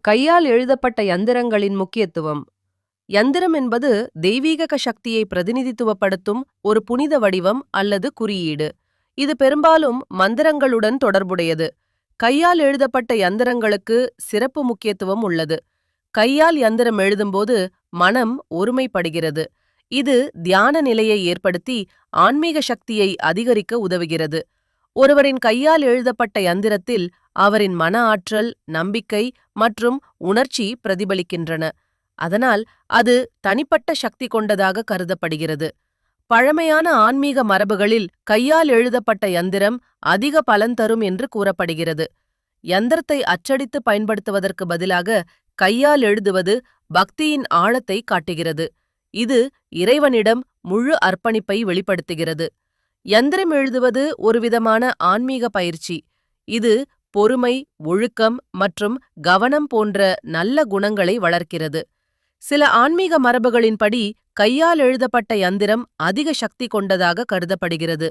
கையால் எழுதப்பட்ட யந்திரங்களின் முக்கியத்துவம். யந்திரம் என்பது தெய்வீக சக்தியை பிரதிநிதித்துவப்படுத்தும் ஒரு புனித வடிவம் அல்லது குறியீடு. இது பெரும்பாலும் மந்திரங்களுடன் தொடர்புடையது. கையால் எழுதப்பட்ட யந்திரங்களுக்கு சிறப்பு முக்கியத்துவம் உள்ளது. கையால் யந்திரம் எழுதும்போது மனம் ஒருமைப்படுகிறது. இது தியான நிலையை ஏற்படுத்தி ஆன்மீக சக்தியை அதிகரிக்க உதவுகிறது. ஒருவரின் கையால் எழுதப்பட்ட யந்திரத்தில் அவரின் மன ஆற்றல், நம்பிக்கை மற்றும் உணர்ச்சி பிரதிபலிக்கின்றன. அதனால் அது தனிப்பட்ட சக்தி கொண்டதாக கருதப்படுகிறது. பழமையான ஆன்மீக மரபுகளில் கையால் எழுதப்பட்ட யந்திரம் அதிக பலன் தரும் என்று கூறப்படுகிறது. யந்திரத்தை அச்சடித்து பயன்படுத்துவதற்கு பதிலாக கையால் எழுதுவது பக்தியின் ஆழத்தை காட்டுகிறது. இது இறைவனிடம் முழு அர்ப்பணிப்பை வெளிப்படுத்துகிறது. யந்திரம் எழுதுவது ஒருவிதமான ஆன்மீக பயிற்சி. இது பொறுமை, ஒழுக்கம் மற்றும் கவனம் போன்ற நல்ல குணங்களை வளர்க்கிறது. சில ஆன்மீக மரபுகளின்படி கையால் எழுதப்பட்ட யந்திரம் அதிக சக்தி கொண்டதாக கருதப்படுகிறது.